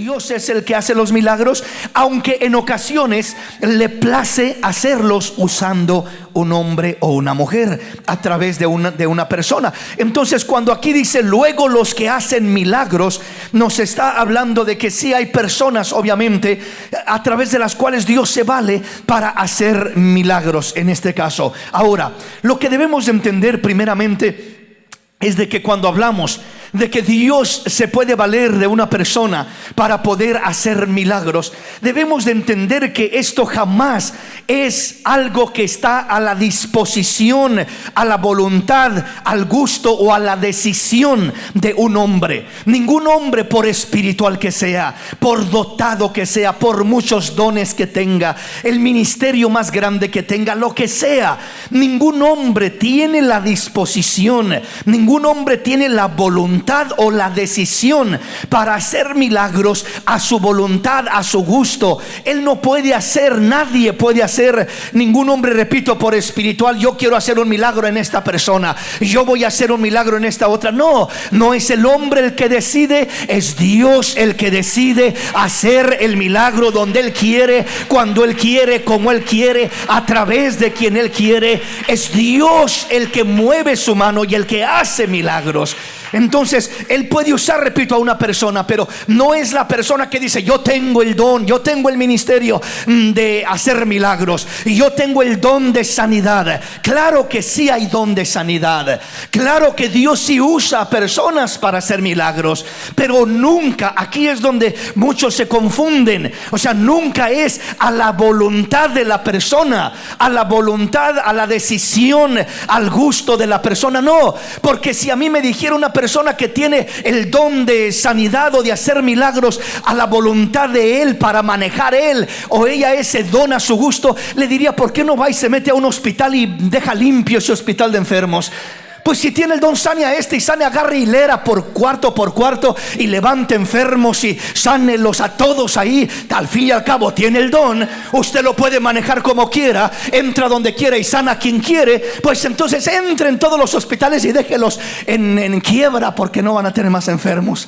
Dios es el que hace los milagros, aunque en ocasiones le place hacerlos usando un hombre o una mujer a través de una persona. Entonces, cuando aquí dice luego los que hacen milagros, nos está hablando de que sí hay personas, obviamente, a través de las cuales Dios se vale para hacer milagros en este caso. Ahora, lo que debemos de entender primeramente es de que cuando hablamos de que Dios se puede valer de una persona para poder hacer milagros, debemos de entender que esto jamás es algo que está a la disposición, a la voluntad, al gusto o a la decisión de un hombre. Ningún hombre, por espiritual que sea, por dotado que sea, por muchos dones que tenga, el ministerio más grande que tenga, lo que sea, ningún hombre tiene la disposición, ningún hombre tiene la voluntad o la decisión para hacer milagros a su voluntad, a su gusto. Él no puede hacer, nadie puede hacer, ningún hombre, repito, por espiritual, yo quiero hacer un milagro en esta persona, yo voy a hacer un milagro en esta otra. No, no es el hombre el que decide, es Dios el que decide hacer el milagro donde Él quiere, cuando Él quiere, como Él quiere, a través de quien Él quiere. Es Dios el que mueve su mano y el que hace milagros. Entonces Él puede usar, repito, a una persona, pero no es la persona que dice yo tengo el don, yo tengo el ministerio de hacer milagros, yo tengo el don de sanidad. Claro que sí hay don de sanidad, claro que Dios sí usa a personas para hacer milagros, pero nunca, aquí es donde muchos se confunden, o sea, nunca es a la voluntad de la persona, a la voluntad, a la decisión, al gusto de la persona. No, porque si a mí me dijera una persona que tiene el don de sanidad o de hacer milagros a la voluntad de Él, para manejar Él o ella ese don a su gusto, le diría, ¿por qué no va y se mete a un hospital y deja limpio ese hospital de enfermos? Pues si tiene el don, sane a este y sane, agarre hilera por cuarto y levante enfermos y sánelos a todos ahí. Al fin y al cabo tiene el don, usted lo puede manejar como quiera, entra donde quiera y sana a quien quiere. Pues entonces entre en todos los hospitales y déjelos en quiebra, porque no van a tener más enfermos.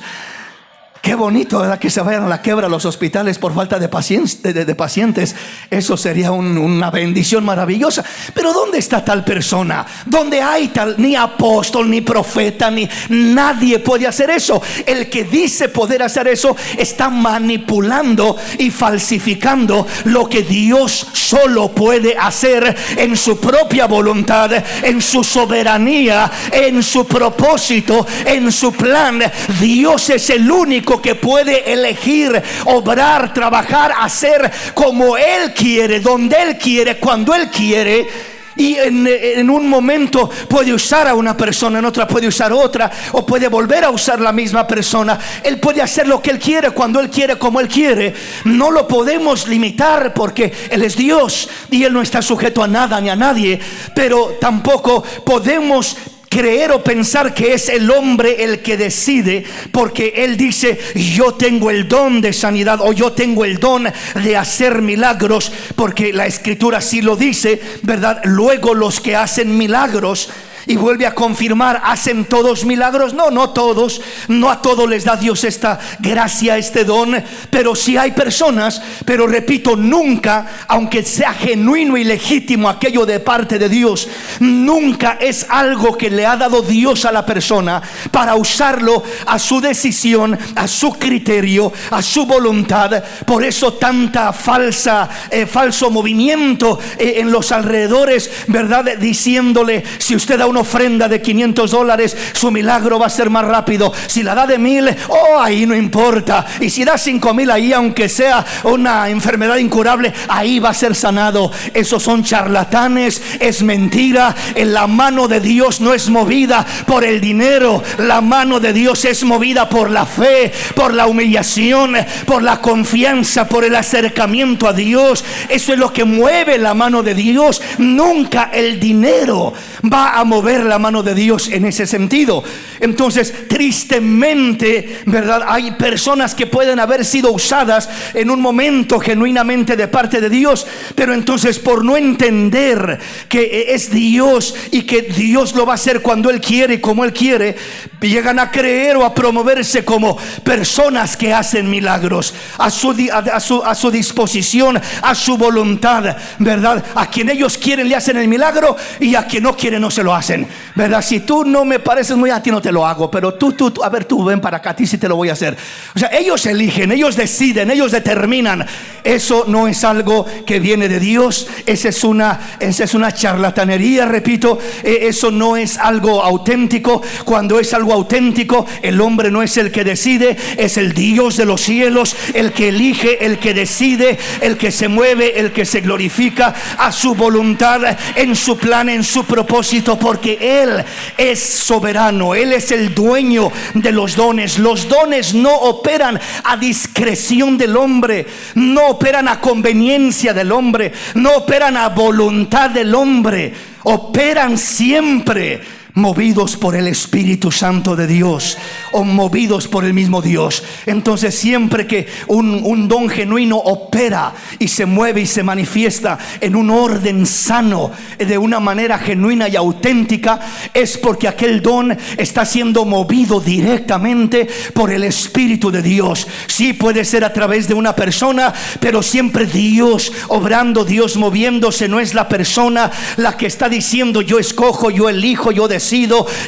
Qué bonito, ¿verdad? Que se vayan a la quiebra los hospitales por falta de pacientes. Eso sería una bendición maravillosa. Pero ¿dónde está tal persona? ¿Dónde hay tal? Ni apóstol, ni profeta, ni nadie puede hacer eso. El que dice poder hacer eso está manipulando y falsificando lo que Dios solo puede hacer en su propia voluntad, en su soberanía, en su propósito, en su plan. Dios es el único que puede elegir, obrar, trabajar, hacer como Él quiere, donde Él quiere, cuando Él quiere. Y en un momento puede usar a una persona, en otra puede usar otra, o puede volver a usar la misma persona. Él puede hacer lo que Él quiere, cuando Él quiere, como Él quiere. No lo podemos limitar porque Él es Dios y Él no está sujeto a nada ni a nadie. Pero tampoco podemos creer o pensar que es el hombre el que decide, porque Él dice yo tengo el don de sanidad o yo tengo el don de hacer milagros, porque la Escritura sí lo dice, ¿verdad? Luego los que hacen milagros. Y vuelve a confirmar, ¿hacen todos milagros? No, no todos. No a todos les da Dios esta gracia, este don. Pero sí hay personas. Pero repito, nunca, aunque sea genuino y legítimo aquello de parte de Dios, nunca es algo que le ha dado Dios a la persona para usarlo a su decisión, a su criterio, a su voluntad. Por eso tanta falso movimiento en los alrededores, ¿verdad? Diciéndole, si usted da una ofrenda de $500, su milagro va a ser más rápido. Si la da de 1,000, ahí no importa. Y si da 5,000, ahí aunque sea una enfermedad incurable, ahí va a ser sanado. Esos son charlatanes, es mentira. En la mano de Dios no es movida por el dinero. La mano de Dios es movida por la fe, por la humillación, por la confianza, por el acercamiento a Dios. Eso es lo que mueve la mano de Dios. Nunca el dinero va a mover mover la mano de Dios en ese sentido. Entonces, tristemente, ¿verdad? Hay personas que pueden haber sido usadas en un momento genuinamente de parte de Dios, pero entonces por no entender que es Dios y que Dios lo va a hacer cuando Él quiere y como Él quiere, llegan a creer o a promoverse como personas que hacen milagros a su disposición, a su voluntad, ¿verdad? A quien ellos quieren le hacen el milagro, y a quien no quieren no se lo hacen, ¿verdad? Si tú no me pareces muy, a ti no te lo hago, pero tú, a ver, tú ven para acá, a ti sí te lo voy a hacer. O sea, ellos eligen, ellos deciden, ellos determinan. Eso no es algo que viene de Dios. Esa es una charlatanería, repito. Eso no es algo auténtico. Cuando es algo auténtico, el hombre no es el que decide, es el Dios de los cielos el que elige, el que decide, el que se mueve, el que se glorifica a su voluntad, en su plan, en su propósito, porque Él es soberano. Él es el dueño de los dones. Los dones no operan a discreción del hombre, no operan a conveniencia del hombre, no operan a voluntad del hombre, operan siempre movidos por el Espíritu Santo de Dios, o movidos por el mismo Dios. Entonces, siempre que un don genuino opera y se mueve y se manifiesta en un orden sano, de una manera genuina y auténtica, es porque aquel don está siendo movido directamente por el Espíritu de Dios. Sí, puede ser a través de una persona, pero siempre Dios obrando, Dios moviéndose. No es la persona la que está diciendo: yo escojo, yo elijo, yo decido,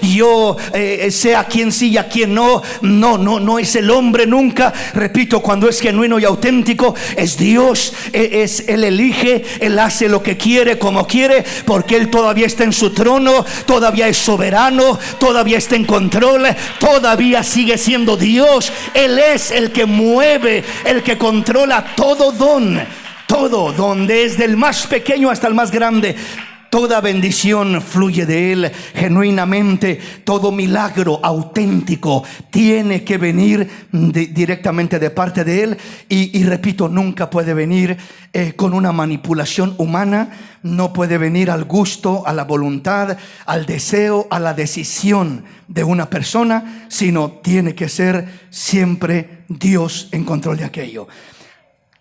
yo sé a quién sí y a quién no. No es el hombre nunca. Repito, cuando es genuino y auténtico, es Dios. Él elige, Él hace lo que quiere, como quiere, porque Él todavía está en su trono, todavía es soberano, todavía está en control, todavía sigue siendo Dios. Él es el que mueve, el que controla todo don, desde el más pequeño hasta el más grande. Toda bendición fluye de Él genuinamente. Todo milagro auténtico tiene que venir directamente de parte de Él. Y repito, nunca puede venir con una manipulación humana. No puede venir al gusto, a la voluntad, al deseo, a la decisión de una persona, sino tiene que ser siempre Dios en control de aquello.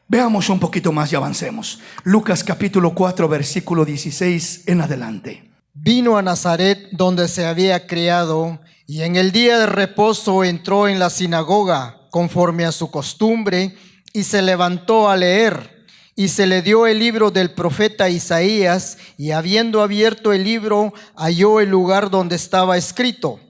Veamos un poquito más y avancemos. Lucas capítulo 4, versículo 16 en adelante. Vino a Nazaret, donde se había criado, y en el día de reposo entró en la sinagoga, conforme a su costumbre, y se levantó a leer. Y se le dio el libro del profeta Isaías, y habiendo abierto el libro, halló el lugar donde estaba escrito: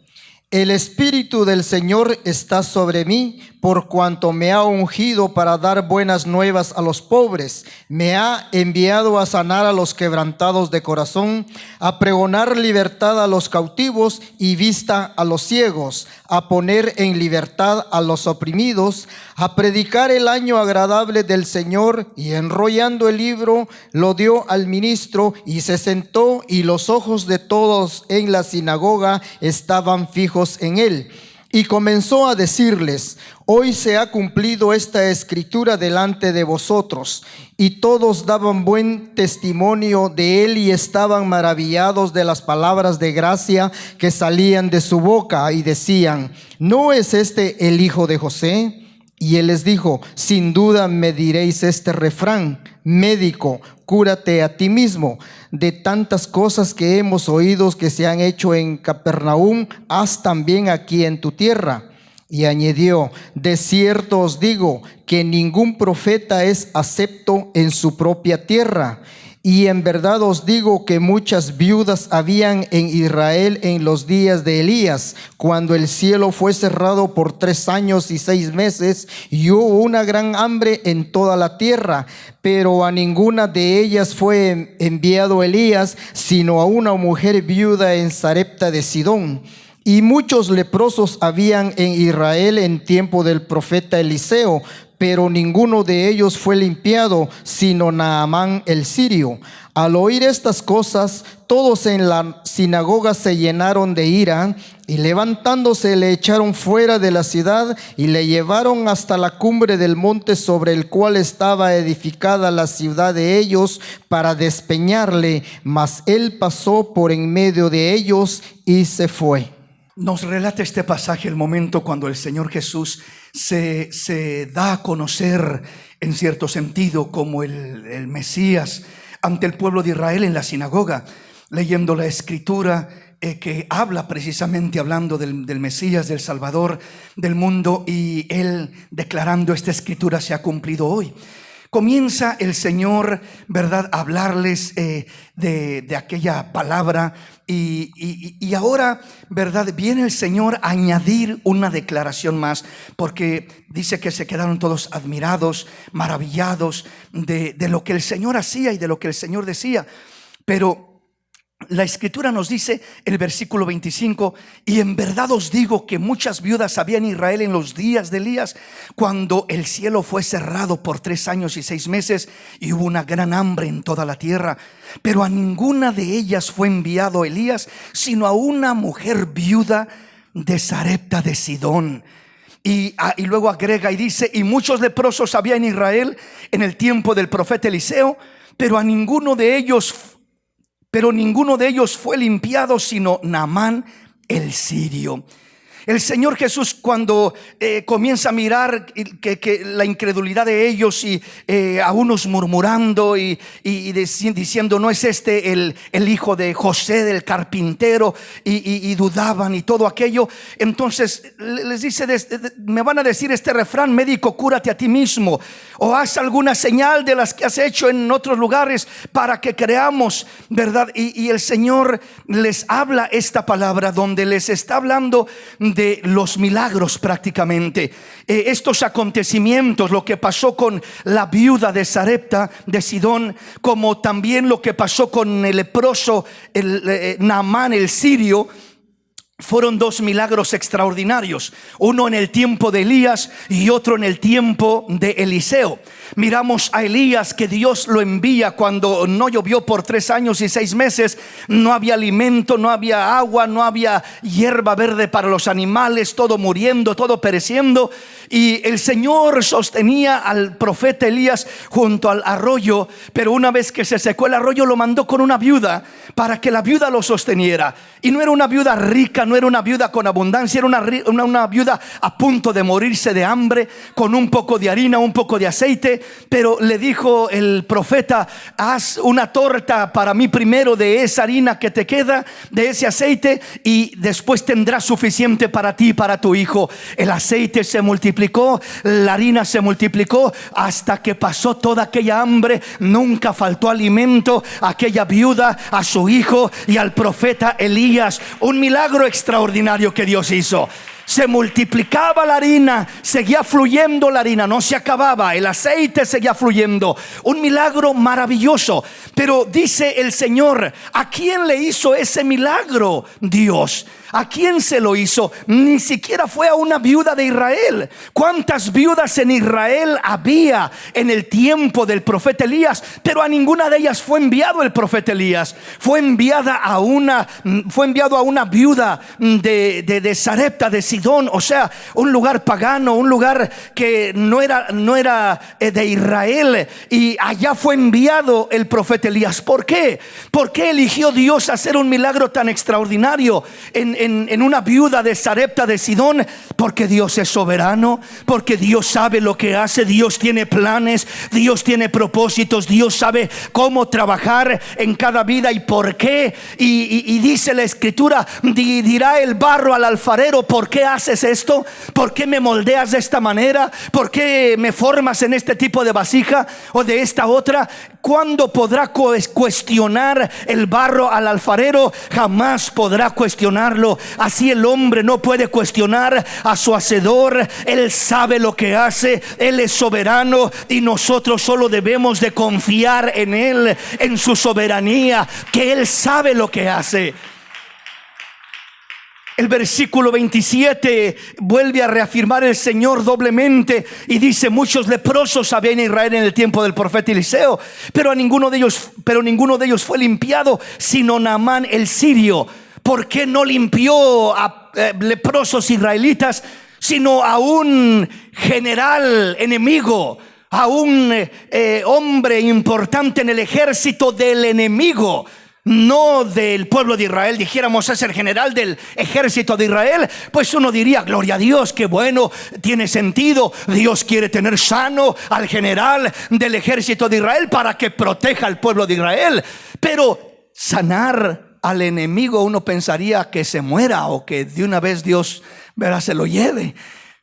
El Espíritu del Señor está sobre mí, por cuanto me ha ungido para dar buenas nuevas a los pobres. Me ha enviado a sanar a los quebrantados de corazón, a pregonar libertad a los cautivos y vista a los ciegos, a poner en libertad a los oprimidos, a predicar el año agradable del Señor. Y enrollando el libro, lo dio al ministro y se sentó, y los ojos de todos en la sinagoga estaban fijos en él. Y comenzó a decirles: Hoy se ha cumplido esta escritura delante de vosotros. Y todos daban buen testimonio de él y estaban maravillados de las palabras de gracia que salían de su boca, y decían: ¿No es este el hijo de José? Y él les dijo: Sin duda me diréis este refrán: médico, cúrate a ti mismo. De tantas cosas que hemos oído que se han hecho en Capernaum, haz también aquí en tu tierra. Y añadió: de cierto os digo que ningún profeta es acepto en su propia tierra. Y en verdad os digo que muchas viudas habían en Israel en los días de Elías, cuando el cielo fue cerrado por 3 años y 6 meses, y hubo una gran hambre en toda la tierra. Pero a ninguna de ellas fue enviado Elías, sino a una mujer viuda en Sarepta de Sidón. Y muchos leprosos habían en Israel en tiempo del profeta Eliseo, pero ninguno de ellos fue limpiado, sino Naamán el sirio. Al oír estas cosas, todos en la sinagoga se llenaron de ira, y levantándose le echaron fuera de la ciudad y le llevaron hasta la cumbre del monte sobre el cual estaba edificada la ciudad de ellos, para despeñarle. Mas él pasó por en medio de ellos y se fue. Nos relata este pasaje el momento cuando el Señor Jesús se da a conocer, en cierto sentido, como el Mesías ante el pueblo de Israel en la sinagoga, leyendo la escritura que habla precisamente hablando del Mesías, del Salvador del mundo, y él declarando: esta escritura se ha cumplido hoy. Comienza el Señor, ¿verdad?, a hablarles de aquella palabra, y ahora, ¿verdad?, viene el Señor a añadir una declaración más, porque dice que se quedaron todos admirados, maravillados de lo que el Señor hacía y de lo que el Señor decía. Pero la escritura nos dice, el versículo 25: y en verdad os digo que muchas viudas había en Israel en los días de Elías, cuando el cielo fue cerrado por 3 años y 6 meses, y hubo una gran hambre en toda la tierra. Pero a ninguna de ellas fue enviado Elías, sino a una mujer viuda de Sarepta de Sidón. Y luego agrega y dice: y muchos leprosos había en Israel en el tiempo del profeta Eliseo, pero ninguno de ellos fue limpiado, sino Naamán el sirio. El Señor Jesús, cuando comienza a mirar que la incredulidad de ellos, y a unos murmurando y diciendo: no es este el hijo de José del carpintero, y dudaban y todo aquello, entonces les dice: me van a decir este refrán: médico, cúrate a ti mismo, o haz alguna señal de las que has hecho en otros lugares para que creamos, ¿verdad? Y el Señor les habla esta palabra, donde les está hablando de los milagros prácticamente. Estos acontecimientos, lo que pasó con la viuda de Sarepta de Sidón, como también lo que pasó con el leproso Naamán el sirio, fueron 2 milagros extraordinarios, uno en el tiempo de Elías y otro en el tiempo de Eliseo. Miramos a Elías, que Dios lo envía cuando no llovió por 3 años y 6 meses, no había alimento, no había agua, no había hierba verde para los animales, todo muriendo, todo pereciendo. Y el Señor sostenía al profeta Elías junto al arroyo, pero una vez que se secó el arroyo, lo mandó con una viuda para que la viuda lo sosteniera. Y no era una viuda rica, no era una viuda con abundancia, era una viuda a punto de morirse de hambre, con un poco de harina, un poco de aceite. Pero le dijo el profeta: haz una torta para mí primero de esa harina que te queda, de ese aceite, y después tendrás suficiente para ti y para tu hijo. El aceite se multiplicó, la harina se multiplicó, hasta que pasó toda aquella hambre. Nunca faltó alimento a aquella viuda, a su hijo y al profeta Elías. Un milagro extraordinario que Dios hizo. Se multiplicaba la harina, seguía fluyendo la harina, no se acababa, el aceite seguía fluyendo. Un milagro maravilloso. Pero dice el Señor: ¿a quién le hizo ese milagro Dios? ¿A quién se lo hizo? Ni siquiera fue a una viuda de Israel. ¿Cuántas viudas en Israel había en el tiempo del profeta Elías? Pero a ninguna de ellas fue enviado el profeta Elías. Fue enviado a una viuda de Sarepta de Sidón, o sea, un lugar pagano, un lugar que no era de Israel. Y allá fue enviado el profeta Elías. ¿Por qué? ¿Por qué eligió Dios hacer un milagro tan extraordinario en una viuda de Sarepta de Sidón? Porque Dios es soberano, porque Dios sabe lo que hace. Dios tiene planes, Dios tiene propósitos, Dios sabe cómo trabajar en cada vida y por qué. Y dice la escritura: dirá el barro al alfarero: ¿por qué haces esto? ¿Por qué me moldeas de esta manera? ¿Por qué me formas en este tipo de vasija o de esta otra? ¿Cuándo podrá cuestionar el barro al alfarero? Jamás podrá cuestionarlo. Así el hombre no puede cuestionar a su hacedor. Él sabe lo que hace, Él es soberano, y nosotros solo debemos de confiar en Él, en su soberanía, que Él sabe lo que hace. El versículo 27 vuelve a reafirmar el Señor doblemente y dice: muchos leprosos había en Israel en el tiempo del profeta Eliseo, pero ninguno de ellos fue limpiado, sino Naamán el sirio. ¿Por qué no limpió a leprosos israelitas, sino a un general enemigo, a un hombre importante en el ejército del enemigo? No del pueblo de Israel. Dijéramos es el general del ejército de Israel, pues uno diría: gloria a Dios, qué bueno, tiene sentido. Dios quiere tener sano al general del ejército de Israel para que proteja al pueblo de Israel. Pero sanar al enemigo, uno pensaría que se muera o que de una vez Dios, verá, se lo lleve,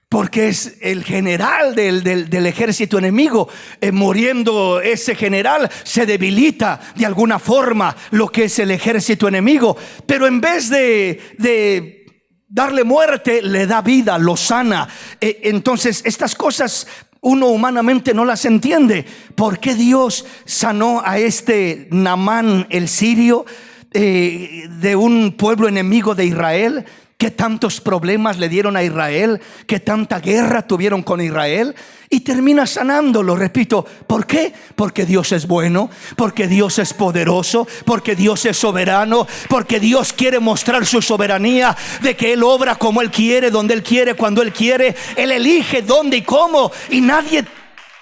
porque es el general del ejército enemigo. Muriendo ese general, se debilita de alguna forma lo que es el ejército enemigo. Pero en vez de darle muerte, le da vida, lo sana. Entonces estas cosas uno humanamente no las entiende. ¿Por qué Dios sanó a este Naamán el sirio, de un pueblo enemigo de Israel? ¿Qué tantos problemas le dieron a Israel? ¿Qué tanta guerra tuvieron con Israel? Y termina sanándolo, repito. ¿Por qué? Porque Dios es bueno, porque Dios es poderoso, porque Dios es soberano, porque Dios quiere mostrar su soberanía, de que Él obra como Él quiere, donde Él quiere, cuando Él quiere. Él elige dónde y cómo, y nadie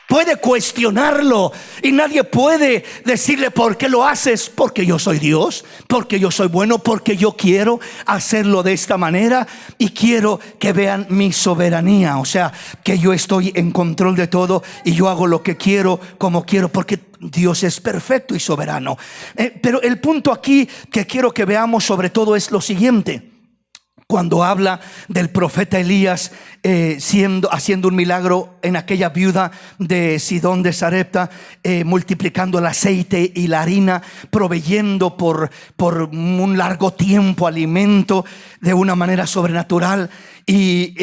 puede cuestionarlo, y nadie puede decirle: ¿por qué lo haces? Porque yo soy Dios, porque yo soy bueno, porque yo quiero hacerlo de esta manera y quiero que vean mi soberanía. O sea, que yo estoy en control de todo y yo hago lo que quiero, como quiero, porque Dios es perfecto y soberano. Pero el punto aquí que quiero que veamos sobre todo es lo siguiente. Cuando habla del profeta Elías haciendo un milagro en aquella viuda de Sidón de Sarepta, multiplicando el aceite y la harina, proveyendo por un largo tiempo alimento de una manera sobrenatural, y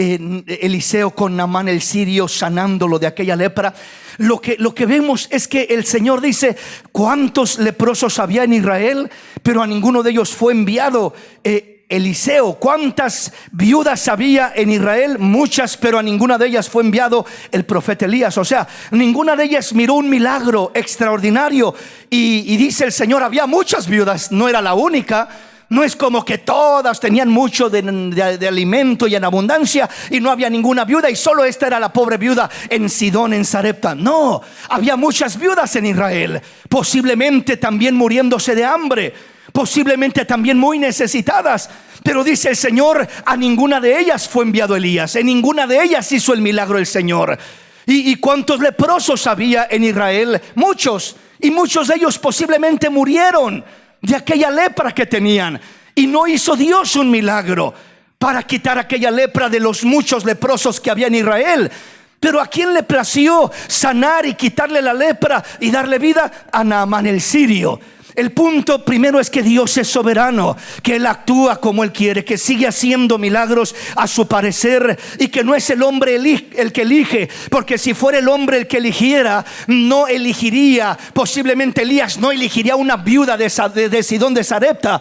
Eliseo con Naamán el sirio sanándolo de aquella lepra. Lo que vemos es que el Señor dice: ¿cuántos leprosos había en Israel? Pero a ninguno de ellos fue enviado Eliseo. ¿Cuántas viudas había en Israel? Muchas, pero a ninguna de ellas fue enviado el profeta Elías. O sea, ninguna de ellas miró un milagro extraordinario. Y dice el Señor: había muchas viudas, no era la única. No es como que todas tenían mucho de alimento y en abundancia y no había ninguna viuda, y solo esta era la pobre viuda en Sidón, en Sarepta. No, había muchas viudas en Israel, posiblemente también muriéndose de hambre, posiblemente también muy necesitadas. Pero dice el Señor: a ninguna de ellas fue enviado Elías, en ninguna de ellas hizo el milagro el Señor. ¿Y cuántos leprosos había en Israel? Muchos, y muchos de ellos posiblemente murieron de aquella lepra que tenían, y no hizo Dios un milagro para quitar aquella lepra de los muchos leprosos que había en Israel. Pero ¿a quién le plació sanar y quitarle la lepra y darle vida? A Naamán el sirio. El punto primero es que Dios es soberano, que Él actúa como Él quiere, que sigue haciendo milagros a su parecer, y que no es el hombre el que elige, porque si fuera el hombre el que eligiera, no elegiría, posiblemente Elías no elegiría una viuda de Sidón de Sarepta,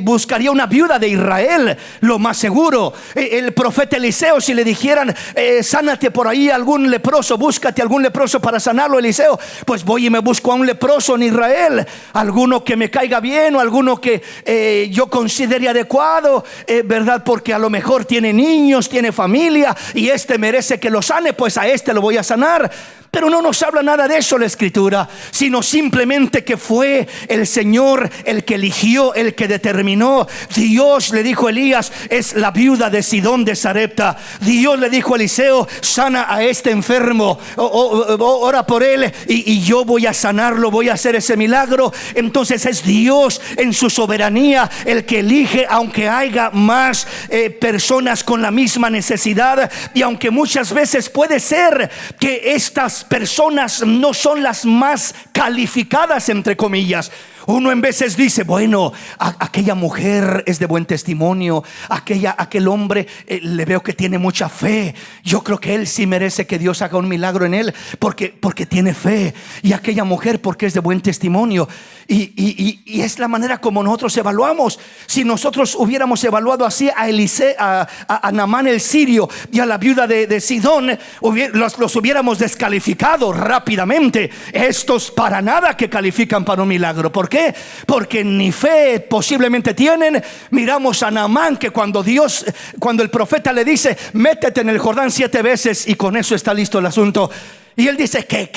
buscaría una viuda de Israel, lo más seguro. El profeta Eliseo, si le dijeran: sánate por ahí algún leproso, búscate algún leproso para sanarlo, Eliseo, pues voy y me busco a un leproso en Israel, alguno que me caiga bien, o alguno que yo considere adecuado, ¿verdad? Porque a lo mejor tiene niños, tiene familia, y este merece que lo sane, pues a este lo voy a sanar. Pero no nos habla nada de eso la Escritura, sino simplemente que fue el Señor el que eligió, el que determinó. Dios le dijo a Elías: es la viuda de Sidón de Sarepta. Dios le dijo a Eliseo: sana a este enfermo, ora por él, y yo voy a sanarlo, voy a hacer ese milagro. Entonces es Dios en su soberanía el que elige, aunque haya más personas con la misma necesidad, y aunque muchas veces puede ser que estas personas no son las más calificadas, entre comillas. Uno en veces dice, bueno, aquella mujer es de buen testimonio, aquel hombre le veo que tiene mucha fe. Yo creo que él sí merece que Dios haga un milagro en él porque tiene fe. Y aquella mujer porque es de buen testimonio. Y es la manera como nosotros evaluamos. Si nosotros hubiéramos evaluado así a Eliseo, a Naamán el sirio y a la viuda de Sidón, los hubiéramos descalificado rápidamente. Estos para nada que califican para un milagro. ¿Por qué? Porque ni fe posiblemente tienen. Miramos a Naamán, que cuando el profeta le dice, métete en el Jordán 7 veces y con eso está listo el asunto. Y él dice, ¿qué?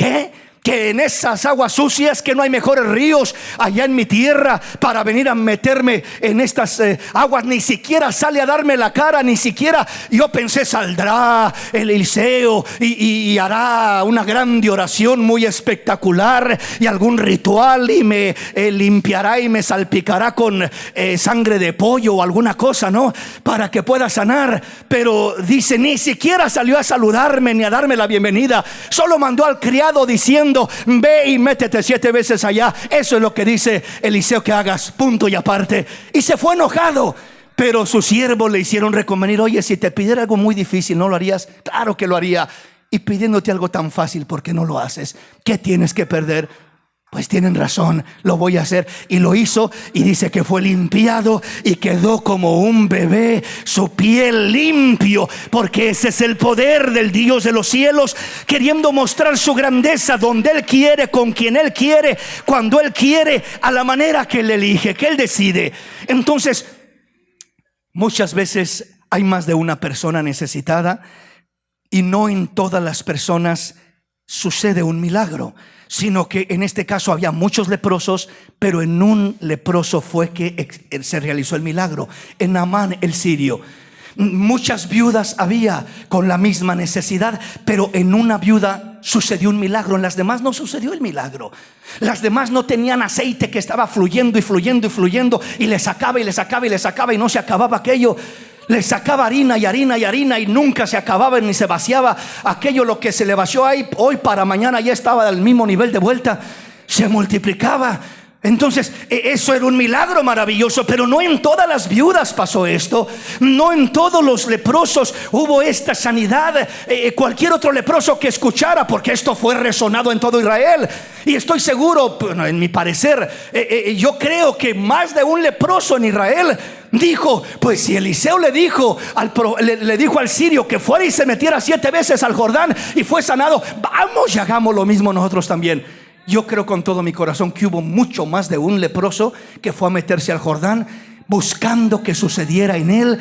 Que en esas aguas sucias, que no hay mejores ríos allá en mi tierra para venir a meterme en estas aguas. Ni siquiera sale a darme la cara, ni siquiera. Yo pensé, saldrá Eliseo y hará una grande oración muy espectacular y algún ritual y me limpiará y me salpicará con sangre de pollo o alguna cosa, ¿no? Para que pueda sanar. Pero dice, ni siquiera salió a saludarme ni a darme la bienvenida. Solo mandó al criado diciendo, ve y métete 7 veces allá. Eso es lo que dice Eliseo que hagas, punto y aparte. Y se fue enojado. Pero sus siervos le hicieron reconvenir, oye, si te pidiera algo muy difícil, ¿no lo harías? Claro que lo haría. Y pidiéndote algo tan fácil, ¿por qué no lo haces? ¿Qué tienes que perder? Pues tienen razón, lo voy a hacer. Y lo hizo, y dice que fue limpiado y quedó como un bebé, su piel limpio, porque ese es el poder del Dios de los cielos, queriendo mostrar su grandeza donde Él quiere, con quien Él quiere, cuando Él quiere, a la manera que Él elige, que Él decide. Entonces, muchas veces hay más de una persona necesitada y no en todas las personas sucede un milagro, sino que en este caso había muchos leprosos, pero en un leproso fue que se realizó el milagro, en Naamán el sirio. Muchas viudas había con la misma necesidad, pero en una viuda sucedió un milagro, en las demás no sucedió el milagro. Las demás no tenían aceite que estaba fluyendo y fluyendo y fluyendo, y le sacaba y le sacaba y le sacaba y no se acababa aquello. Le sacaba harina y harina y harina y nunca se acababa ni se vaciaba. Aquello lo que se le vació ahí, hoy para mañana ya estaba al mismo nivel de vuelta. Se multiplicaba. Entonces eso era un milagro maravilloso. Pero no en todas las viudas pasó esto. No en todos los leprosos hubo esta sanidad. Cualquier otro leproso que escuchara, porque esto fue resonado en todo Israel. Y estoy seguro, en mi parecer, yo creo que más de un leproso en Israel dijo, pues si Eliseo le dijo al sirio que fuera y se metiera 7 veces al Jordán y fue sanado, vamos y hagamos lo mismo nosotros también. Yo creo con todo mi corazón que hubo mucho más de un leproso que fue a meterse al Jordán buscando que sucediera en él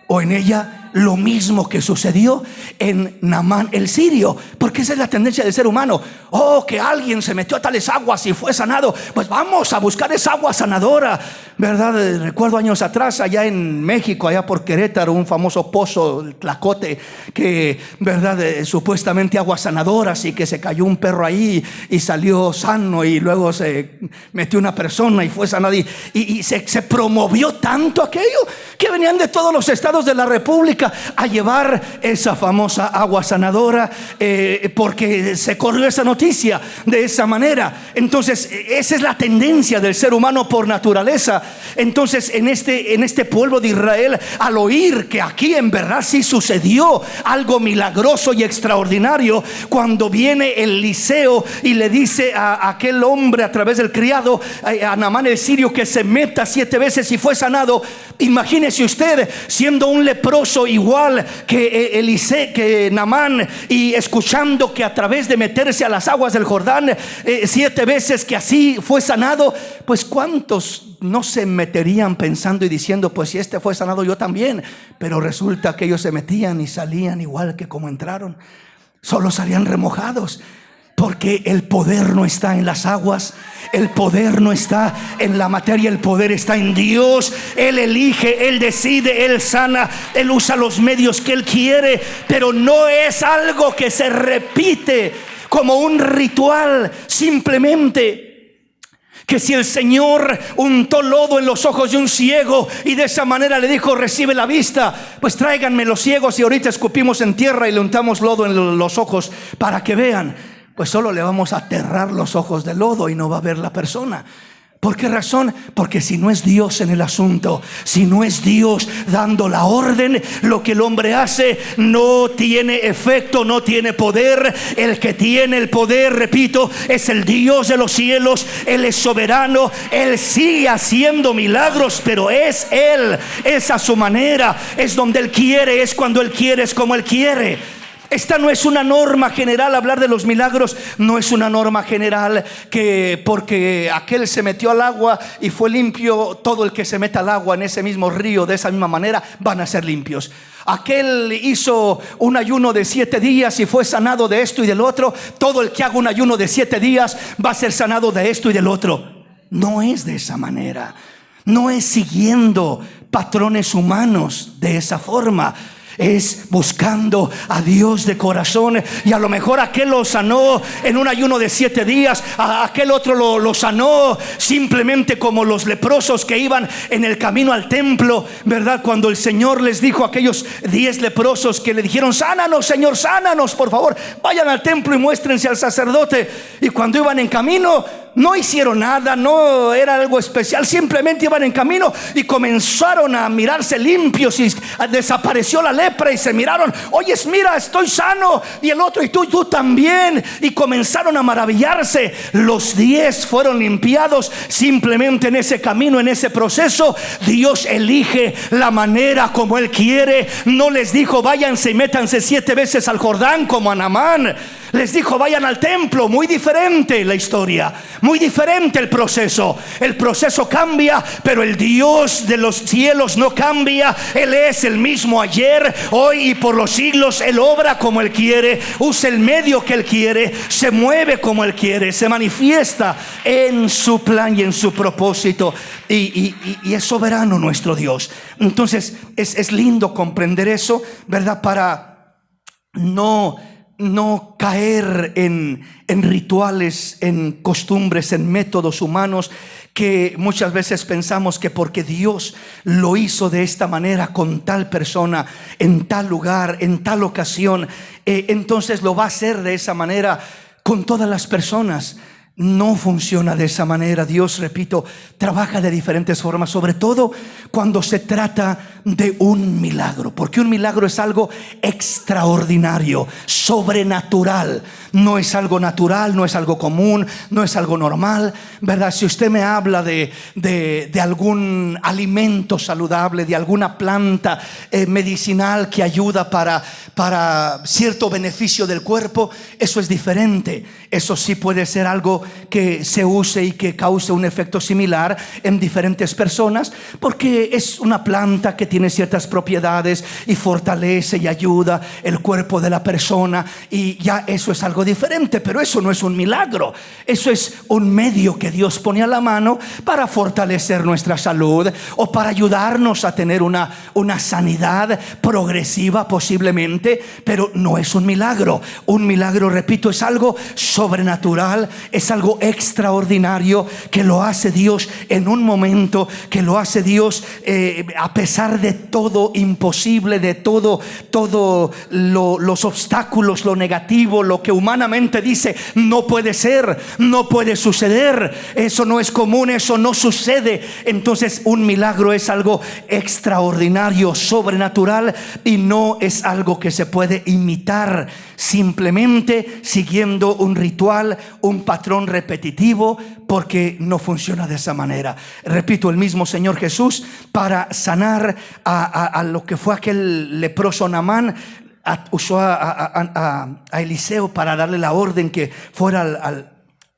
o en ella lo mismo que sucedió en Naamán el sirio, porque esa es la tendencia del ser humano. Oh, que alguien se metió a tales aguas y fue sanado, pues vamos a buscar esa agua sanadora, ¿verdad? Recuerdo años atrás allá en México, allá por Querétaro, un famoso pozo, el Tlacote, que, ¿verdad? Supuestamente aguas sanadoras, y que se cayó un perro ahí y salió sano, y luego se metió una persona y fue sanada, y se promovió tanto aquello que venían de todos los estados de la República a llevar esa famosa agua sanadora, porque se corrió esa noticia de esa manera. Entonces esa es la tendencia del ser humano por naturaleza. Entonces en este pueblo de Israel, al oír que aquí en verdad sí sucedió algo milagroso y extraordinario, cuando viene Eliseo y le dice a aquel hombre a través del criado, a Naamán el sirio, que se meta 7 veces y fue sanado. Imagínese usted siendo un leproso igual que Naamán, y escuchando que a través de meterse a las aguas del Jordán 7 veces que así fue sanado, pues cuántos no se meterían pensando y diciendo, pues si este fue sanado yo también. Pero resulta que ellos se metían y salían igual que como entraron, solo salían remojados. Porque el poder no está en las aguas, el poder no está en la materia, el poder está en Dios. Él elige, Él decide, Él sana, Él usa los medios que Él quiere. Pero no es algo que se repite como un ritual simplemente. Que si el Señor untó lodo en los ojos de un ciego y de esa manera le dijo, recibe la vista, pues tráiganme los ciegos y ahorita escupimos en tierra y le untamos lodo en los ojos para que vean. Pues solo le vamos a aterrar los ojos de lodo y no va a ver la persona. ¿Por qué razón? Porque si no es Dios en el asunto, si no es Dios dando la orden, lo que el hombre hace no tiene efecto, no tiene poder. El que tiene el poder, repito, es el Dios de los cielos. Él es soberano, Él sigue haciendo milagros, pero es Él, es a su manera, es donde Él quiere, es cuando Él quiere, es como Él quiere. Esta no es una norma general. Hablar de los milagros no es una norma general, que porque aquel se metió al agua y fue limpio, todo el que se meta al agua en ese mismo río de esa misma manera van a ser limpios. Aquel hizo un ayuno de 7 días y fue sanado de esto y del otro. Todo el que haga un ayuno de 7 días va a ser sanado de esto y del otro. No es de esa manera. No es siguiendo patrones humanos de esa forma. Es buscando a Dios de corazón. Y a lo mejor aquel lo sanó en un ayuno de 7 días, a aquel otro lo sanó simplemente como los leprosos que iban en el camino al templo, ¿verdad? Cuando el Señor les dijo a aquellos 10 leprosos que le dijeron: sánanos, Señor, sánanos, por favor, vayan al templo y muéstrense al sacerdote. Y cuando iban en camino, no hicieron nada, no era algo especial, simplemente iban en camino y comenzaron a mirarse limpios y desapareció la lepra y se miraron: oyes, mira, estoy sano. Y el otro: y tú también. Y comenzaron a maravillarse. Los 10 fueron limpiados simplemente en ese camino, en ese proceso. Dios elige la manera como Él quiere. No les dijo: váyanse y métanse 7 veces al Jordán como a Naamán. Les dijo: vayan al templo. Muy diferente la historia, muy diferente el proceso. El proceso cambia, pero el Dios de los cielos no cambia. Él es el mismo ayer, hoy y por los siglos. Él obra como Él quiere, usa el medio que Él quiere, se mueve como Él quiere, se manifiesta en su plan y en su propósito. Y es soberano nuestro Dios. Entonces es lindo comprender eso, ¿verdad? Para no caer en rituales, en costumbres, en métodos humanos, que muchas veces pensamos que porque Dios lo hizo de esta manera con tal persona, en tal lugar, en tal ocasión, entonces lo va a hacer de esa manera con todas las personas. No funciona de esa manera. Dios, repito, trabaja de diferentes formas, sobre todo cuando se trata de un milagro, porque un milagro es algo extraordinario, sobrenatural. No es algo natural, no es algo común, no es algo normal, ¿verdad? Si usted me habla de algún alimento saludable, de alguna planta medicinal que ayuda para cierto beneficio del cuerpo, eso es diferente. Eso sí puede ser algo que se use y que cause un efecto similar en diferentes personas, porque es una planta que tiene ciertas propiedades y fortalece y ayuda el cuerpo de la persona, y ya eso es algo diferente. Pero eso no es un milagro. Eso es un medio que Dios pone a la mano para fortalecer nuestra salud o para ayudarnos a tener una sanidad progresiva posiblemente, pero no es un milagro. Un milagro, repito, es algo sobrenatural, es algo extraordinario que lo hace Dios en un momento, que lo hace Dios a pesar de todo imposible, de todo los obstáculos, lo negativo, lo que humanamente dice no puede ser, no puede suceder, eso no es común, eso no sucede. Entonces un milagro es algo extraordinario, sobrenatural, y no es algo que se puede imitar simplemente siguiendo un ritual, un patrón repetitivo, porque no funciona de esa manera. Repito, el mismo Señor Jesús, para sanar a lo que fue aquel leproso Naamán, usó a Eliseo para darle la orden que fuera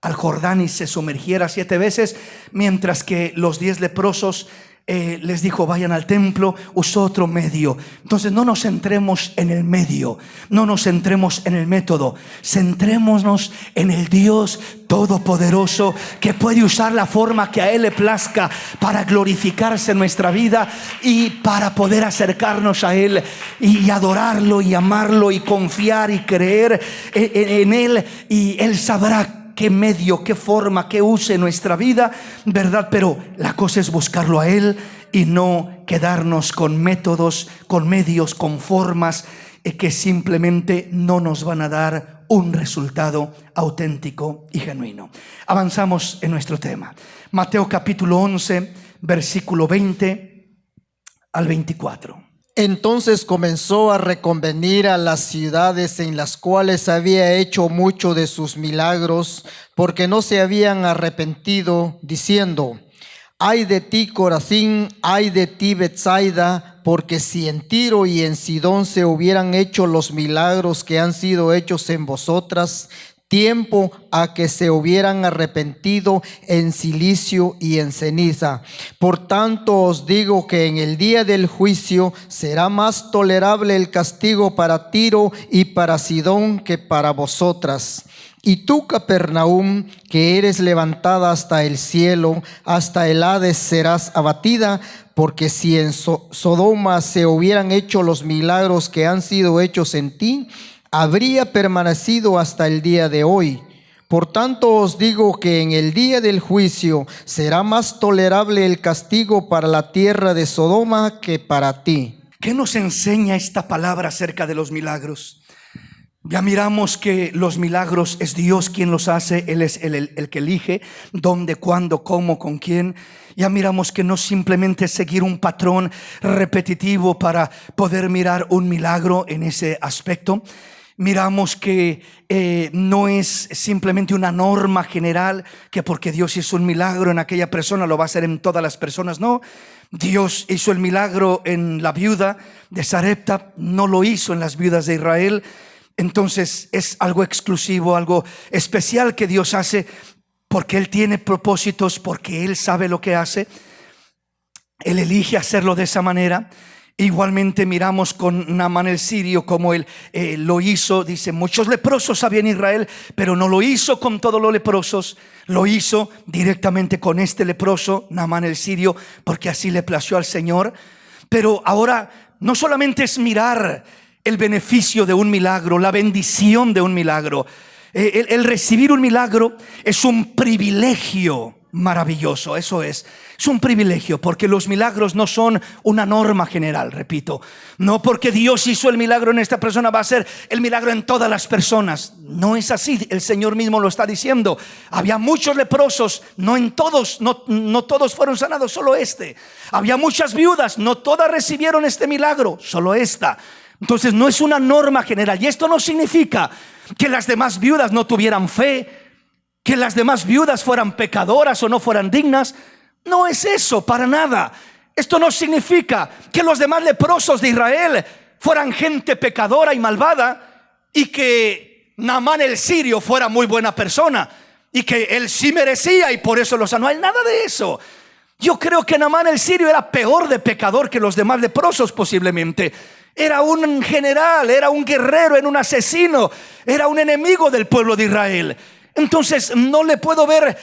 al Jordán y se sumergiera 7 veces, mientras que los 10 leprosos les dijo: vayan al templo. Usó otro medio. Entonces no nos centremos en el medio, no nos centremos en el método, centrémonos en el Dios todopoderoso, que puede usar la forma que a Él le plazca para glorificarse en nuestra vida y para poder acercarnos a Él y adorarlo y amarlo y confiar y creer en Él, y Él sabrá qué medio, qué forma, qué use en nuestra vida, ¿verdad? Pero la cosa es buscarlo a Él y no quedarnos con métodos, con medios, con formas que simplemente no nos van a dar un resultado auténtico y genuino. Avanzamos en nuestro tema. Mateo capítulo 11, versículo 20 al 24. Entonces comenzó a reconvenir a las ciudades en las cuales había hecho muchos de sus milagros, porque no se habían arrepentido, diciendo: ay de ti, Corazín, ay de ti, Betsaida, porque si en Tiro y en Sidón se hubieran hecho los milagros que han sido hechos en vosotras, tiempo a que se hubieran arrepentido en cilicio y en ceniza. Por tanto os digo que en el día del juicio será más tolerable el castigo para Tiro y para Sidón que para vosotras. Y tú, Capernaum, que eres levantada hasta el cielo, hasta el Hades serás abatida, porque si en Sodoma se hubieran hecho los milagros que han sido hechos en ti, habría permanecido hasta el día de hoy. Por tanto os digo que en el día del juicio será más tolerable el castigo para la tierra de Sodoma que para ti. ¿Qué nos enseña esta palabra acerca de los milagros? Ya miramos que los milagros es Dios quien los hace. Él es el que elige dónde, cuándo, cómo, con quién. Ya miramos que no simplemente seguir un patrón repetitivo para poder mirar un milagro en ese aspecto. Miramos que no es simplemente una norma general, que porque Dios hizo un milagro en aquella persona lo va a hacer en todas las personas. No, Dios hizo el milagro en la viuda de Sarepta, no lo hizo en las viudas de Israel. Entonces es algo exclusivo, algo especial que Dios hace, porque Él tiene propósitos, porque Él sabe lo que hace. Él elige hacerlo de esa manera. Igualmente miramos con Naamán el sirio como él lo hizo. Dice: muchos leprosos había en Israel, pero no lo hizo con todos los leprosos. Lo hizo directamente con este leproso, Naamán el sirio, porque así le plació al Señor. Pero ahora no solamente es mirar el beneficio de un milagro, la bendición de un milagro. El recibir un milagro es un privilegio maravilloso. Eso es un privilegio, porque los milagros no son una norma general. Repito, no porque Dios hizo el milagro en esta persona va a ser el milagro en todas las personas. No es así. El Señor mismo lo está diciendo. Había muchos leprosos, no todos fueron sanados, solo este. Había muchas viudas, no todas recibieron este milagro, solo esta. Entonces no es una norma general. Y esto no significa que las demás viudas no tuvieran fe, que las demás viudas fueran pecadoras o no fueran dignas. No es eso, para nada. Esto no significa que los demás leprosos de Israel fueran gente pecadora y malvada, y que Naamán el sirio fuera muy buena persona y que él sí merecía y por eso lo sanó. No hay nada de eso. Yo creo que Naamán el sirio era peor de pecador que los demás leprosos posiblemente. Era un general, era un guerrero, era un asesino, era un enemigo del pueblo de Israel. Entonces no le puedo ver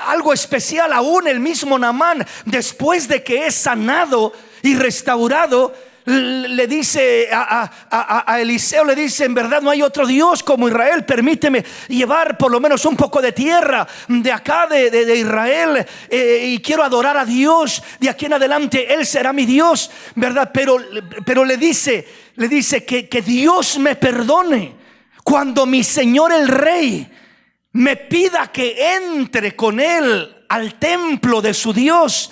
algo especial. Aún el mismo Naamán, después de que es sanado y restaurado, le dice a Eliseo, le dice: en verdad no hay otro Dios como Israel, permíteme llevar por lo menos un poco de tierra de acá de Israel, y quiero adorar a Dios. De aquí en adelante Él será mi Dios, ¿verdad? Pero le dice que Dios me perdone cuando mi señor el rey me pida que entre con él al templo de su Dios,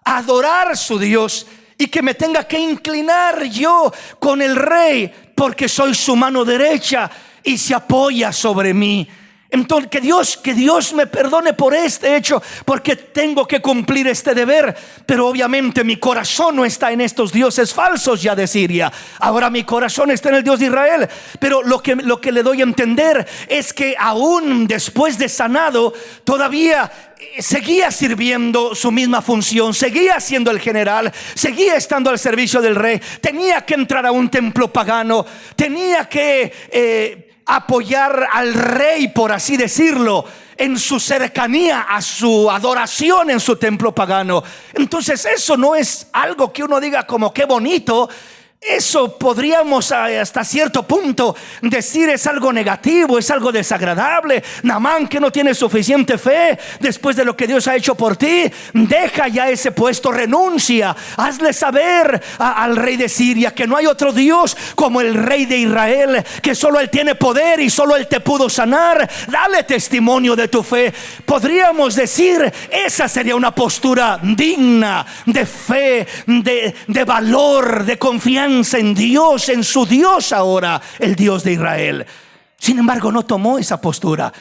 a adorar a su Dios, y que me tenga que inclinar yo con el rey, porque soy su mano derecha y se apoya sobre mí. Entonces que Dios me perdone por este hecho, porque tengo que cumplir este deber. Pero obviamente mi corazón no está en estos dioses falsos ya de Siria. Ahora mi corazón está en el Dios de Israel. Pero lo que le doy a entender es que aún después de sanado, todavía seguía sirviendo su misma función, seguía siendo el general, seguía estando al servicio del rey. Tenía que entrar a un templo pagano, tenía que apoyar al rey, por así decirlo, en su cercanía a su adoración en su templo pagano. Entonces eso no es algo que uno diga como qué bonito. Eso podríamos hasta cierto punto decir es algo negativo, es algo desagradable. Naamán, que no tiene suficiente fe después de lo que Dios ha hecho por ti, deja ya ese puesto, renuncia, hazle saber al rey de Siria que no hay otro Dios como el rey de Israel, que solo Él tiene poder y solo Él te pudo sanar. Dale testimonio de tu fe. Podríamos decir, esa sería una postura digna de fe, de valor, de confianza en Dios, en su Dios ahora, el Dios de Israel. Sin embargo, no tomó esa postura.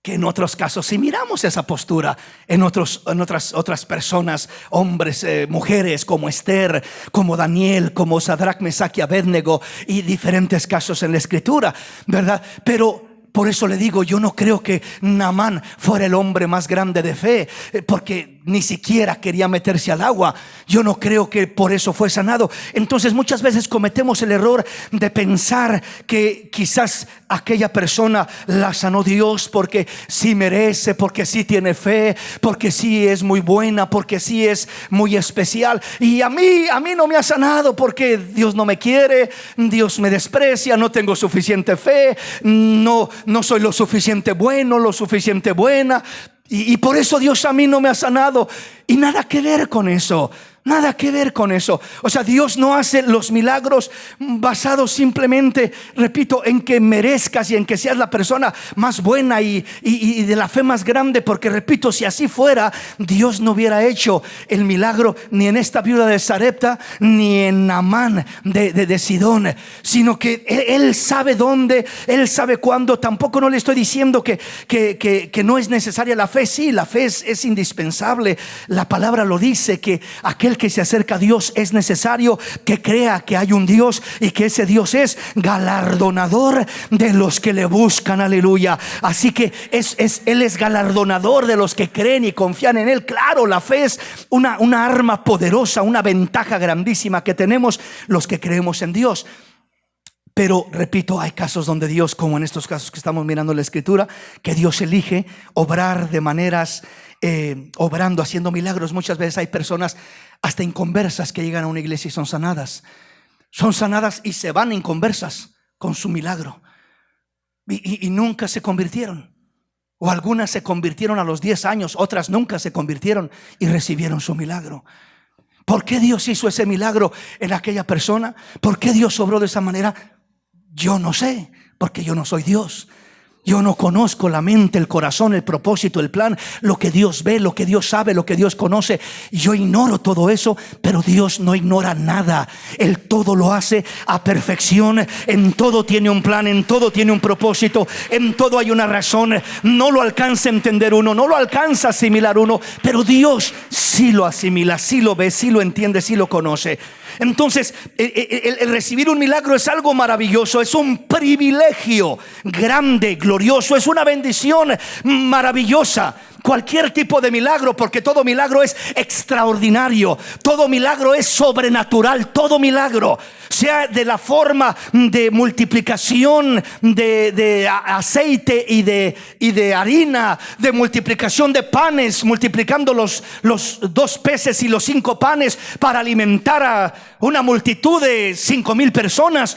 Que en otros casos, si miramos esa postura en otras personas, hombres, mujeres, como Esther, como Daniel, como Sadrach, Mesach y Abednego, y diferentes casos en la Escritura, ¿verdad? Pero por eso le digo, yo no creo que Naamán fuera el hombre más grande de fe, porque ni siquiera quería meterse al agua. Yo no creo que por eso fue sanado. Entonces muchas veces cometemos el error de pensar que quizás aquella persona la sanó Dios porque sí merece, porque sí tiene fe, porque sí es muy buena, porque sí es muy especial. Y a mí no me ha sanado porque Dios no me quiere, Dios me desprecia, no tengo suficiente fe, no soy lo suficiente bueno, lo suficiente buena, y por eso Dios a mí no me ha sanado. Y nada que ver con eso. Nada que ver con eso. O sea, Dios no hace los milagros basados simplemente, repito, en que merezcas y en que seas la persona más buena y de la fe más grande. Porque repito, si así fuera, Dios no hubiera hecho el milagro ni en esta viuda de Sarepta, ni en Naamán de Sidón. Sino que Él sabe dónde, Él sabe cuándo. Tampoco no le estoy diciendo que no es necesaria la fe. Sí, la fe es indispensable. La palabra lo dice, que aquel que se acerca a Dios es necesario que crea que hay un Dios y que ese Dios es galardonador de los que le buscan. Aleluya. Así que Él es galardonador de los que creen y confían en Él. Claro, la fe es una arma poderosa, una ventaja grandísima que tenemos los que creemos en Dios. Pero repito, hay casos donde Dios, como en estos casos que estamos mirando en la Escritura, que Dios elige obrar de maneras obrando, haciendo milagros. Muchas veces hay personas hasta inconversas que llegan a una iglesia y son sanadas y se van inconversas con su milagro y nunca se convirtieron. O algunas se convirtieron a los 10 años, otras nunca se convirtieron y recibieron su milagro. ¿Por qué Dios hizo ese milagro en aquella persona? ¿Por qué Dios obró de esa manera? Yo no sé, porque yo no soy Dios. Yo no conozco la mente, el corazón, el propósito, el plan, lo que Dios ve, lo que Dios sabe, lo que Dios conoce. Yo ignoro todo eso, pero Dios no ignora nada. Él todo lo hace a perfección. En todo tiene un plan, en todo tiene un propósito, en todo hay una razón. No lo alcanza a entender uno, no lo alcanza a asimilar uno, pero Dios sí lo asimila, sí lo ve, sí lo entiende, sí lo conoce. Entonces el recibir un milagro es algo maravilloso, es un privilegio grande, glorioso, es una bendición maravillosa. Cualquier tipo de milagro, porque todo milagro es extraordinario, todo milagro es sobrenatural, todo milagro, sea de la forma de multiplicación de aceite y de harina, de multiplicación de panes, multiplicando los 2 peces y los 5 panes para alimentar a una multitud de 5,000 personas,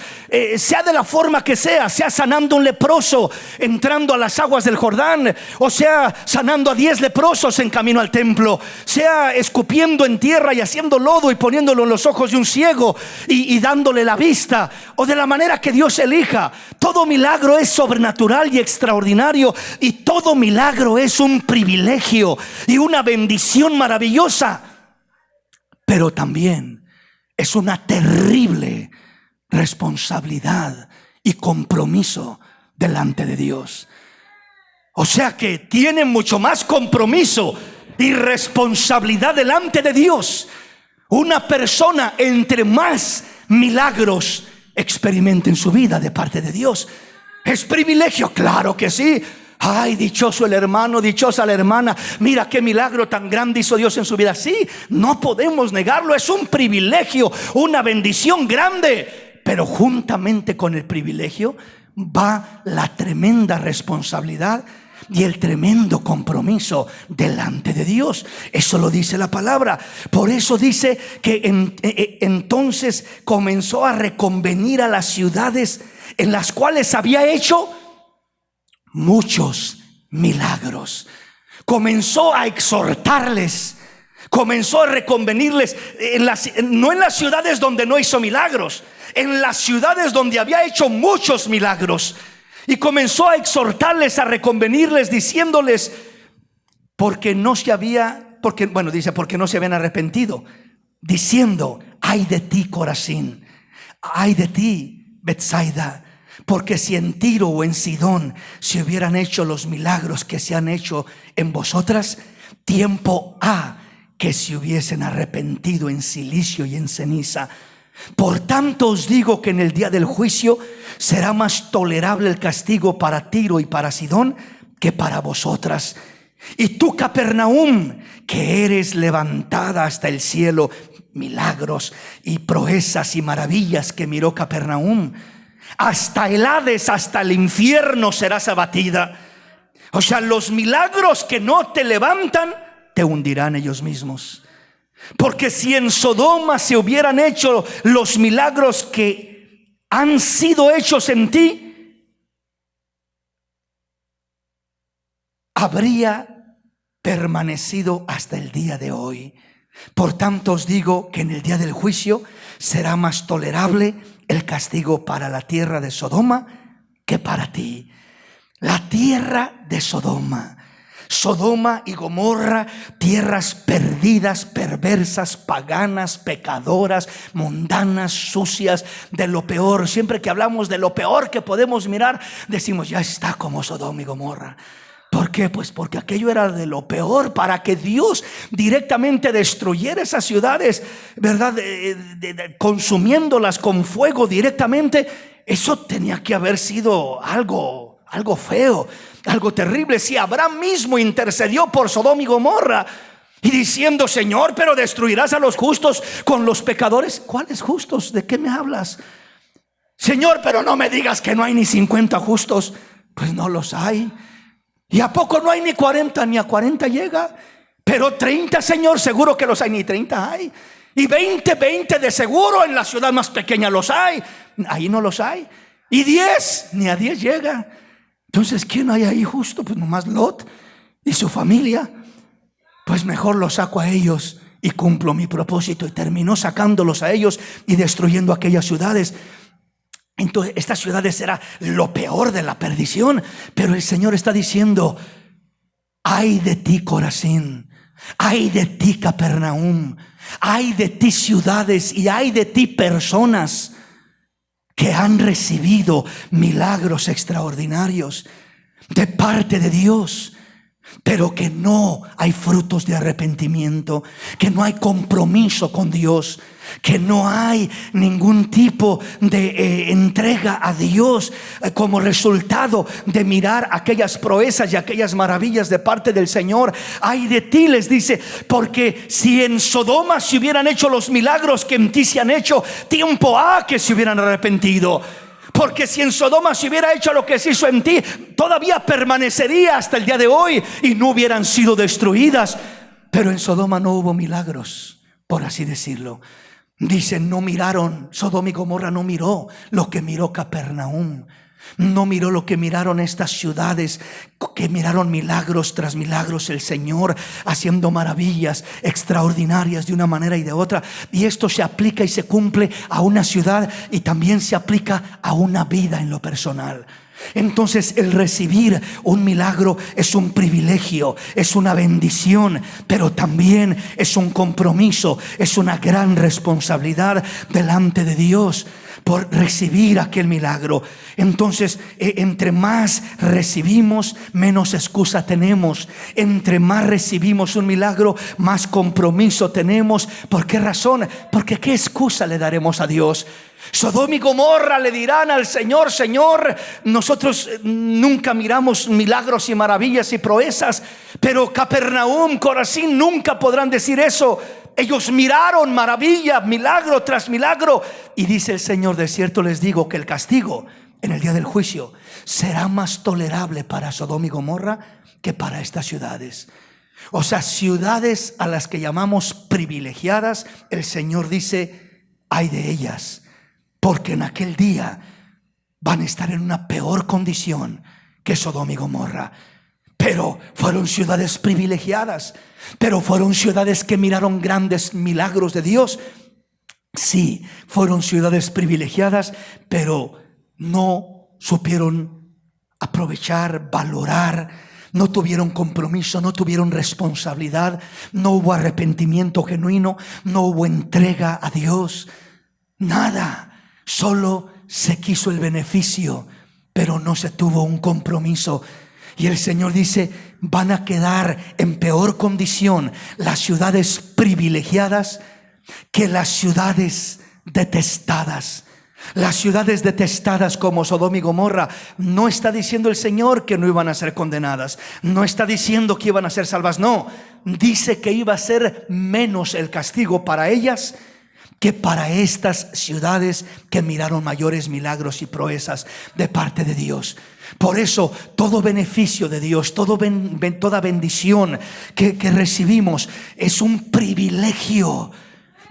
sea de la forma que sea sanando un leproso entrando a las aguas del Jordán, o sea sanando a 10 leprosos en camino al templo, sea escupiendo en tierra y haciendo lodo y poniéndolo en los ojos de un ciego y dándole la vista, o de la manera que Dios elija. Todo milagro es sobrenatural y extraordinario, y todo milagro es un privilegio y una bendición maravillosa, pero también es una terrible responsabilidad y compromiso delante de Dios. O sea que tiene mucho más compromiso y responsabilidad delante de Dios una persona entre más milagros experimente en su vida de parte de Dios. ¿Es privilegio? Claro que sí. Ay, dichoso el hermano, dichosa la hermana, mira qué milagro tan grande hizo Dios en su vida. Sí, no podemos negarlo, es un privilegio, una bendición grande. Pero juntamente con el privilegio va la tremenda responsabilidad y el tremendo compromiso delante de Dios. Eso lo dice la palabra. Por eso dice que entonces comenzó a reconvenir a las ciudades en las cuales había hecho muchos milagros. Comenzó a exhortarles, comenzó a reconvenirles no en las ciudades donde no hizo milagros, en las ciudades donde había hecho muchos milagros. Y comenzó a exhortarles, a reconvenirles, diciéndoles porque no se habían arrepentido, diciendo: ay de ti, Corazín, ay de ti, Betsaida, porque si en Tiro o en Sidón se hubieran hecho los milagros que se han hecho en vosotras, tiempo ha que se hubiesen arrepentido en cilicio y en ceniza. Por tanto os digo que en el día del juicio será más tolerable el castigo para Tiro y para Sidón que para vosotras. Y tú, Capernaum, que eres levantada hasta el cielo, milagros y proezas y maravillas que miró Capernaum, hasta el Hades, hasta el infierno serás abatida. O sea, los milagros que no te levantan te hundirán ellos mismos. Porque si en Sodoma se hubieran hecho los milagros que han sido hechos en ti, habría permanecido hasta el día de hoy. Por tanto os digo que en el día del juicio será más tolerable el castigo para la tierra de Sodoma que para ti. La tierra de Sodoma y Gomorra, tierras perdidas, perversas, paganas, pecadoras, mundanas, sucias, de lo peor. Siempre que hablamos de lo peor que podemos mirar, decimos: ya está como Sodoma y Gomorra. ¿Por qué? Pues porque aquello era de lo peor. Para que Dios directamente destruyera esas ciudades, ¿verdad? Consumiéndolas con fuego directamente, eso tenía que haber sido algo feo, algo terrible. Si Abraham mismo intercedió por Sodoma y Gomorra y diciendo: Señor, pero destruirás a los justos con los pecadores. ¿Cuáles justos? ¿De qué me hablas? Señor, pero no me digas que no hay ni 50 justos. Pues no los hay. ¿Y a poco no hay ni 40? Ni a 40 llega. Pero 30, Señor, seguro que los hay. Ni 30 hay. Y 20 de seguro en la ciudad más pequeña los hay. Ahí no los hay. Y 10, ni a 10 llega. Entonces, ¿quién hay ahí justo? Pues nomás Lot y su familia. Pues mejor los saco a ellos y cumplo mi propósito. Y terminó sacándolos a ellos y destruyendo aquellas ciudades. Entonces, estas ciudades era lo peor de la perdición. Pero el Señor está diciendo: ay de ti, Corazín, ay de ti, Capernaum, ay de ti, ciudades, y ay de ti, personas que han recibido milagros extraordinarios de parte de Dios, pero que no hay frutos de arrepentimiento, que no hay compromiso con Dios, que no hay ningún tipo de entrega a Dios como resultado de mirar aquellas proezas y aquellas maravillas de parte del Señor. Ay de ti, les dice, porque si en Sodoma se hubieran hecho los milagros que en ti se han hecho, tiempo ha que se hubieran arrepentido. Porque si en Sodoma se hubiera hecho lo que se hizo en ti, todavía permanecería hasta el día de hoy y no hubieran sido destruidas. Pero en Sodoma no hubo milagros, por así decirlo. Dicen: no miraron, Sodoma y Gomorra no miró lo que miró Capernaum. No miró lo que miraron estas ciudades, que miraron milagros tras milagros, el Señor haciendo maravillas extraordinarias de una manera y de otra. Y esto se aplica y se cumple a una ciudad y también se aplica a una vida en lo personal. Entonces, el recibir un milagro es un privilegio, es una bendición, pero también es un compromiso, es una gran responsabilidad delante de Dios por recibir aquel milagro. Entonces, entre más recibimos, menos excusa tenemos. Entre más recibimos un milagro, más compromiso tenemos. ¿Por qué razón? Porque ¿qué excusa le daremos a Dios? Sodoma y Gomorra le dirán al Señor: Señor, nosotros nunca miramos milagros y maravillas y proezas. Pero Capernaum, Corazín nunca podrán decir eso. Ellos miraron maravilla, milagro tras milagro. Y dice el Señor: de cierto les digo que el castigo en el día del juicio será más tolerable para Sodoma y Gomorra que para estas ciudades. O sea, ciudades a las que llamamos privilegiadas, el Señor dice, ay de ellas, porque en aquel día van a estar en una peor condición que Sodoma y Gomorra. Pero fueron ciudades privilegiadas, pero fueron ciudades que miraron grandes milagros de Dios. Sí, fueron ciudades privilegiadas, pero no supieron aprovechar, valorar, no tuvieron compromiso, no tuvieron responsabilidad, no hubo arrepentimiento genuino, no hubo entrega a Dios, nada. Solo se quiso el beneficio, pero no se tuvo un compromiso. Y el Señor dice, van a quedar en peor condición las ciudades privilegiadas que las ciudades detestadas. Las ciudades detestadas como Sodoma y Gomorra, no está diciendo el Señor que no iban a ser condenadas, no está diciendo que iban a ser salvas, no, dice que iba a ser menos el castigo para ellas que para estas ciudades que miraron mayores milagros y proezas de parte de Dios. Por eso todo beneficio de Dios, toda bendición que recibimos es un privilegio,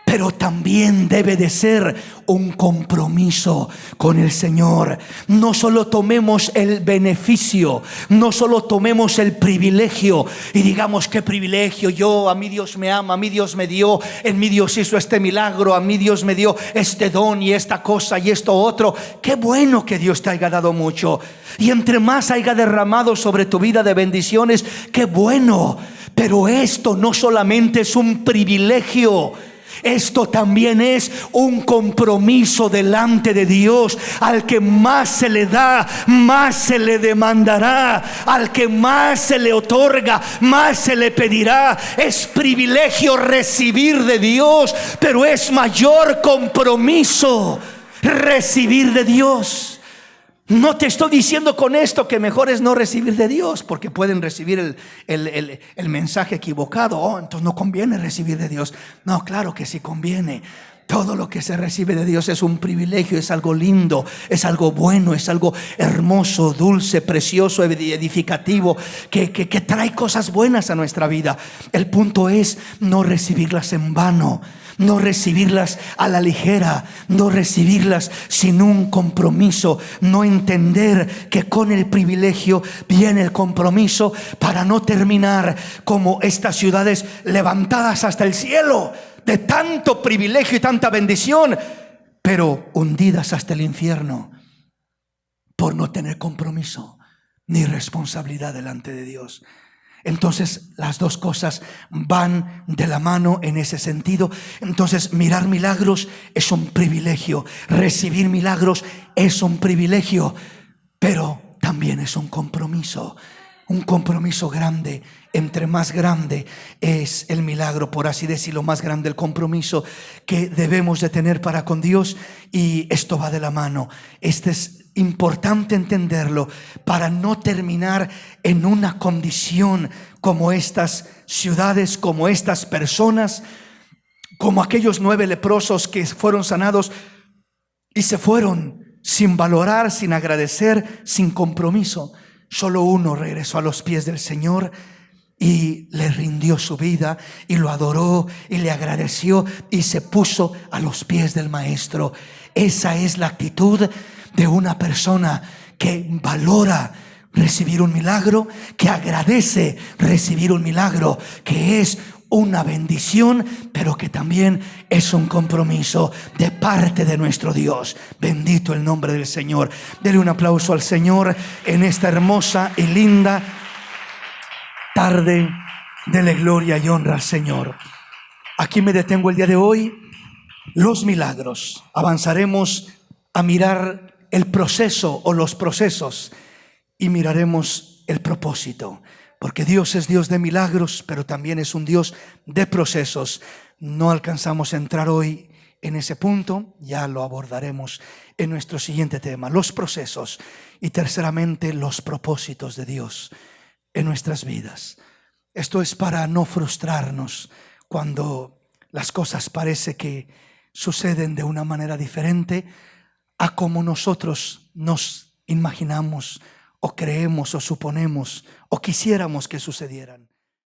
pero también debe de ser un compromiso con el Señor. No solo tomemos el beneficio, no solo tomemos el privilegio y digamos, qué privilegio, a mí Dios me ama, a mí Dios me dio, en mí Dios hizo este milagro, a mí Dios me dio este don y esta cosa y esto otro. Qué bueno que Dios te haya dado mucho, y entre más haya derramado sobre tu vida de bendiciones, qué bueno. Pero esto no solamente es un privilegio, esto también es un compromiso delante de Dios. Al que más se le da, más se le demandará. Al que más se le otorga, más se le pedirá. Es privilegio recibir de Dios, pero es mayor compromiso recibir de Dios. No te estoy diciendo con esto que mejor es no recibir de Dios, porque pueden recibir el mensaje equivocado. Oh, entonces no conviene recibir de Dios. No, claro que sí conviene. Todo lo que se recibe de Dios es un privilegio, es algo lindo, es algo bueno, es algo hermoso, dulce, precioso, edificativo, que trae cosas buenas a nuestra vida. El punto es no recibirlas en vano, no recibirlas a la ligera, no recibirlas sin un compromiso, no entender que con el privilegio viene el compromiso, para no terminar como estas ciudades levantadas hasta el cielo de tanto privilegio y tanta bendición, pero hundidas hasta el infierno por no tener compromiso ni responsabilidad delante de Dios. Entonces las dos cosas van de la mano en ese sentido. Entonces mirar milagros es un privilegio, recibir milagros es un privilegio, pero también es un compromiso grande. Entre más grande es el milagro, por así decirlo, más grande el compromiso que debemos de tener para con Dios, y esto va de la mano. Este es importante entenderlo para no terminar en una condición como estas ciudades, como estas personas, como aquellos 9 leprosos que fueron sanados y se fueron sin valorar, sin agradecer, sin compromiso. Solo uno regresó a los pies del Señor y le rindió su vida y lo adoró y le agradeció y se puso a los pies del Maestro. Esa es la actitud de una persona que valora recibir un milagro, que agradece recibir un milagro, que es una bendición, pero que también es un compromiso de parte de nuestro Dios. Bendito el nombre del Señor. Dele un aplauso al Señor en esta hermosa y linda tarde. Dele gloria y honra al Señor. Aquí me detengo el día de hoy. Los milagros. Avanzaremos a mirar el proceso o los procesos y miraremos el propósito. Porque Dios es Dios de milagros, pero también es un Dios de procesos. No alcanzamos a entrar hoy en ese punto, ya lo abordaremos en nuestro siguiente tema, los procesos. Y terceramente, los propósitos de Dios en nuestras vidas. Esto es para no frustrarnos cuando las cosas parece que suceden de una manera diferente a como nosotros nos imaginamos o creemos o suponemos o quisiéramos que sucedieran.